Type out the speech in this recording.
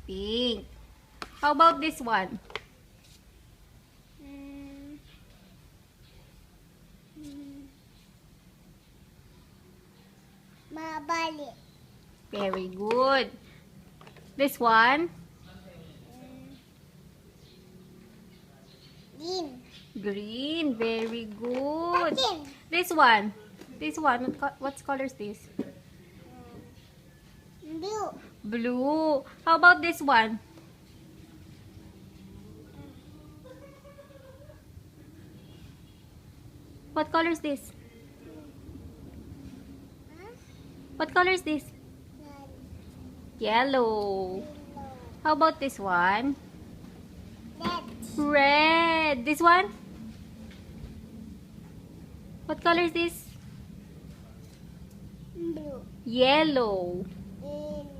Pink. How about this one? Mabalik. Very good. This one? Green. Green. Very good. Green. This one? This one, what color is this? Blue. Blue. How about this one? What color is this? What color is this? Yellow. How about this one? Red. Red. This one? What color is this? Blue. Yellow. Yellow.